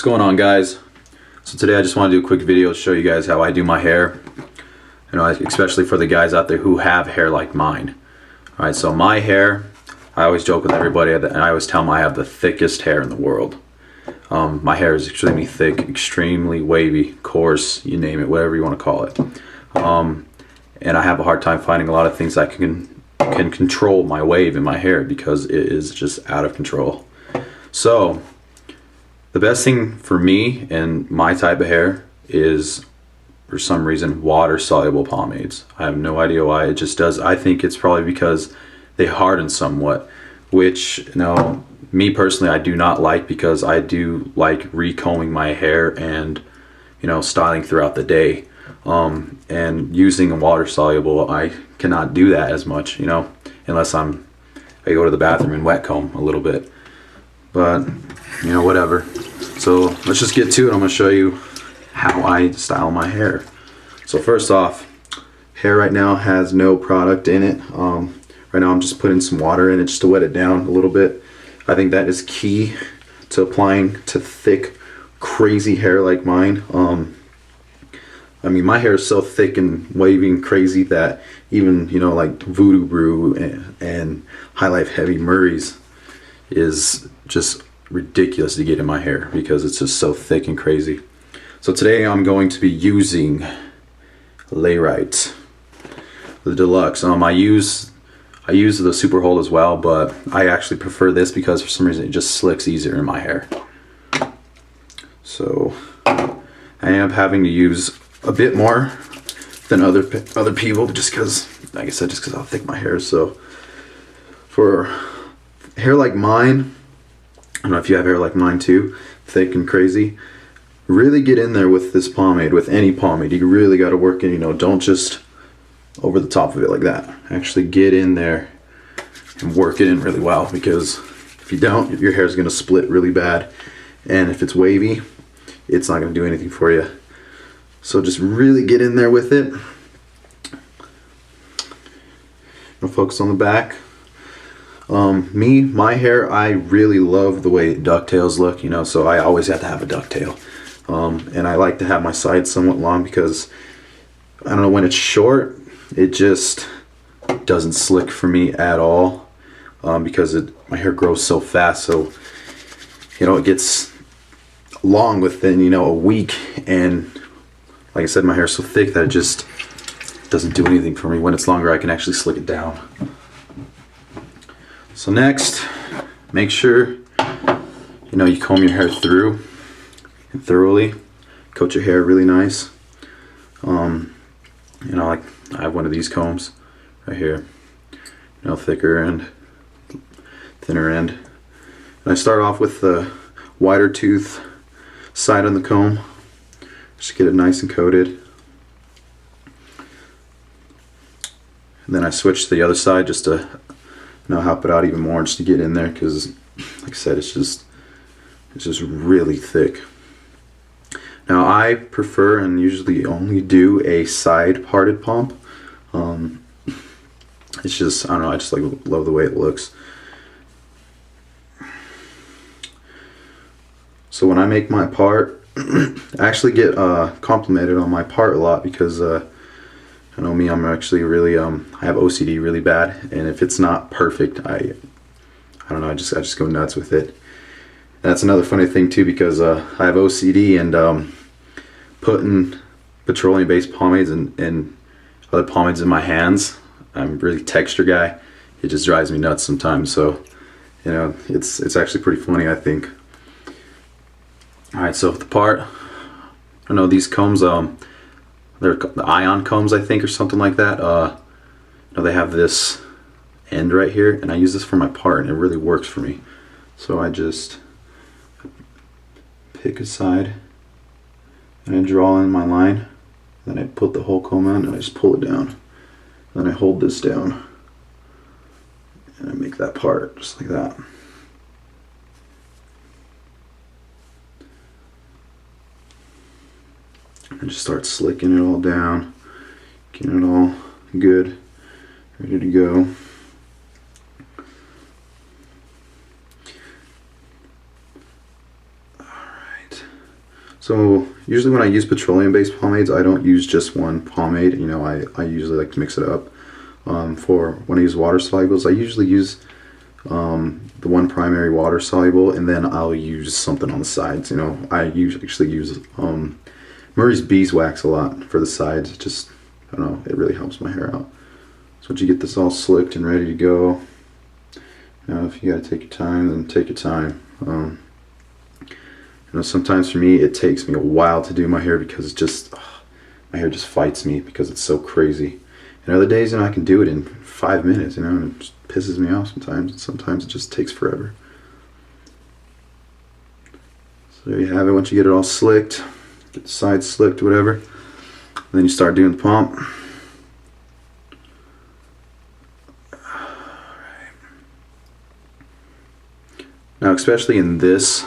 going on, guys? So today I just want to do a quick video to show you guys how I do my hair. You know, especially for the guys out there who have hair like mine. Alright, so my hair, I always joke with everybody and I always tell them I have the thickest hair in the world. My hair is extremely thick, extremely wavy, coarse, you name it, whatever you want to call it. And I have a hard time finding a lot of things that can control my wave in my hair because it is just out of control. So the best thing for me and my type of hair is, for some reason, water soluble pomades. I have no idea why, it just does. I think it's probably because they harden somewhat, which, you know, me personally I do not like, because I do like recombing my hair and, you know, styling throughout the day. And using a water soluble, I cannot do that as much, you know, unless I go to the bathroom and wet comb a little bit. But, you know, whatever. So let's just get to it. I'm going to show you how I style my hair. So first off, hair right now has no product in it. Right now I'm just putting some water in it just to wet it down a little bit. I think that is key to applying to thick, crazy hair like mine. I mean, my hair is so thick and wavy and crazy that even, you know, like Voodoo Brew and High Life Heavy Murray's is just ridiculous to get in my hair because it's just so thick and crazy. So today I'm going to be using Layrite, the Deluxe. I use the Super Hold as well, but I actually prefer this because for some reason it just slicks easier in my hair. So I end up having to use a bit more than other people, just because, like I said, just because how thick my hair is. So for hair like mine, I don't know if you have hair like mine too, thick and crazy, really get in there with this pomade, with any pomade. You really got to work in, you know, don't just over the top of it like that. Actually get in there and work it in really well, because if you don't, your hair is going to split really bad, and if it's wavy, it's not going to do anything for you. So just really get in there with it. I'll focus on the back. My hair, I really love the way ducktails look, you know, so I always have to have a ducktail. And I like to have my sides somewhat long because, I don't know, when it's short, it just doesn't slick for me at all, because my hair grows so fast. So, you know, it gets long within, you know, a week, and like I said, my hair is so thick that it just doesn't do anything for me. When it's longer, I can actually slick it down. So next, make sure, you know, you comb your hair through and thoroughly. Coat your hair really nice. You know, like I have one of these combs right here. You know, thicker end, thinner end. And I start off with the wider tooth side on the comb. Just get it nice and coated. And then I switch to the other side just to, you know, help it out even more, just to get in there, because like I said, it's just really thick. Now I prefer and usually only do a side parted pump. It's just, I don't know, I just love the way it looks. So when I make my part, I actually get complimented on my part a lot, because I know me, I'm actually really I have OCD really bad, and if it's not perfect, I don't know, I just go nuts with it. And that's another funny thing too, because I have OCD, and putting petroleum based pomades and other pomades in my hands, I'm a really texture guy, it just drives me nuts sometimes. So, you know, it's actually pretty funny, I think. Alright, so the part, I don't know, these combs, they're the ion combs, I think, or something like that. You know, they have this end right here, and I use this for my part, and it really works for me. So I just pick a side, and I draw in my line, then I put the whole comb on, and I just pull it down. Then I hold this down, and I make that part, just like that. And just start slicking it all down, getting it all good, ready to go. Alright. So usually when I use petroleum-based pomades, I don't use just one pomade. You know, I usually like to mix it up. For when I use water solubles, I usually use the one primary water soluble, and then I'll use something on the sides. You know, I actually use Murray's beeswax a lot for the sides. It just, I don't know, it really helps my hair out. So once you get this all slicked and ready to go, you know, if you gotta take your time, then take your time. You know, sometimes for me it takes me a while to do my hair because it's just, my hair just fights me because it's so crazy. And other days, you know, I can do it in 5 minutes, you know, and it just pisses me off sometimes. And sometimes it just takes forever. So there you have it. Once you get it all slicked, get the sides slicked, whatever, and then you start doing the pump. Now, especially in this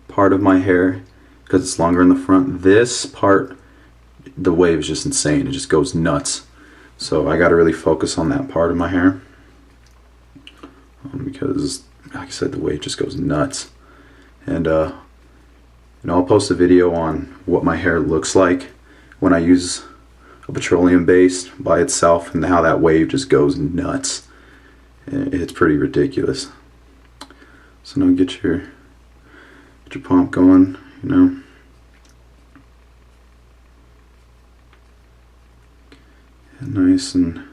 part of my hair, because it's longer in the front, this part, the wave is just insane. It just goes nuts. So I got to really focus on that part of my hair, because, like I said, the wave just goes nuts. And you know, I'll post a video on what my hair looks like when I use a petroleum base by itself, and how that wave just goes nuts. It's pretty ridiculous. So now get your pump going, you know. And nice. And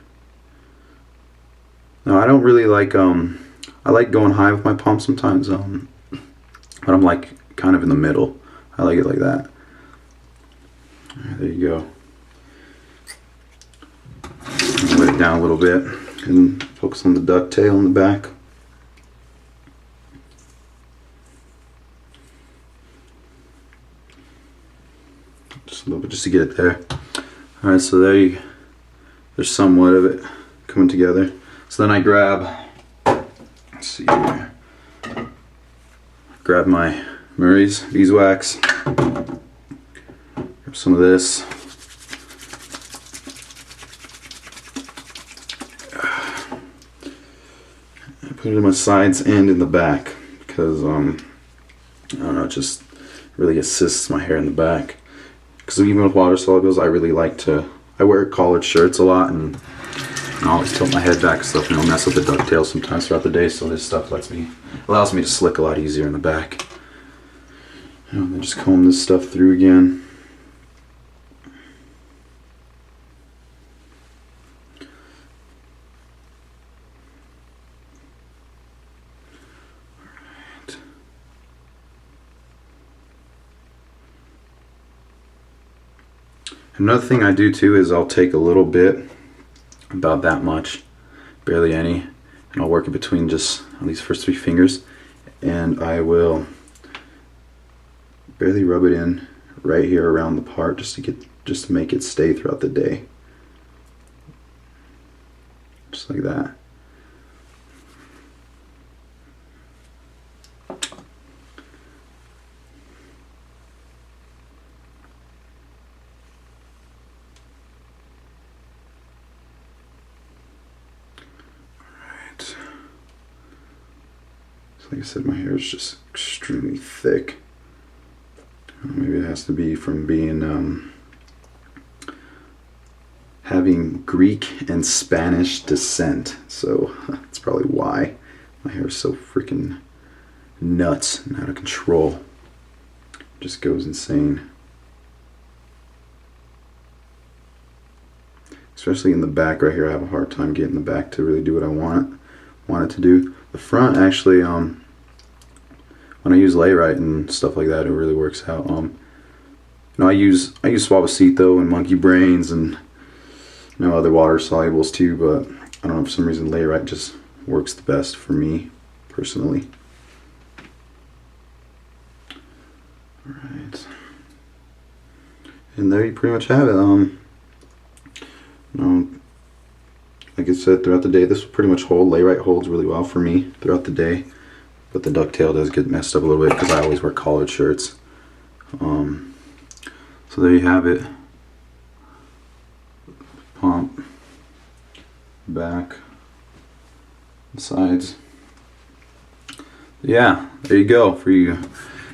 no, I don't really like I like going high with my pump sometimes, but I'm like kind of in the middle. I like it like that. There you go. Let it down a little bit and focus on the ducktail in the back. Just a little bit, just to get it there. Alright, so there's somewhat of it coming together. So then I grab, let's see here, grab my Murray's beeswax, grab some of this, put it in my sides and in the back, because I don't know, it just really assists my hair in the back. Because even with water solubles, I really like to, I wear collared shirts a lot, and I always tilt my head back and stuff, and I'll mess with the ducktail sometimes throughout the day, so this stuff allows me to slick a lot easier in the back. And then just comb this stuff through again. Another thing I do too is I'll take a little bit, about that much, barely any, and I'll work it between just on these first 3 fingers, and I will barely rub it in right here around the part, just to make it stay throughout the day, just like that. Like I said, my hair is just extremely thick. Maybe it has to be from being having Greek and Spanish descent, so that's probably why my hair is so freaking nuts and out of control. It just goes insane. Especially in the back right here, I have a hard time getting the back to really do what I want it to do. The front, actually, when I use layrite and stuff like that, it really works out. You know, I use Suavecito and Monkey Brains and, you know, other water solubles too, but I don't know, for some reason layrite just works the best for me personally. Alright, and there you pretty much have it. You know, like I said, throughout the day, this will pretty much hold. Layrite holds really well for me throughout the day, but the ducktail does get messed up a little bit because I always wear collared shirts. So there you have it. Pump, back, sides. Yeah, there you go. For you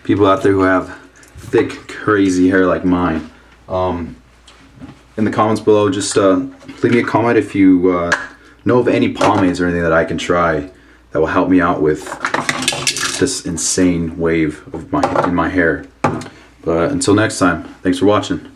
people out there who have thick, crazy hair like mine. In the comments below, just leave me a comment if you know of any pomades or anything that I can try that will help me out with this insane wave of in my hair. But until next time, thanks for watching.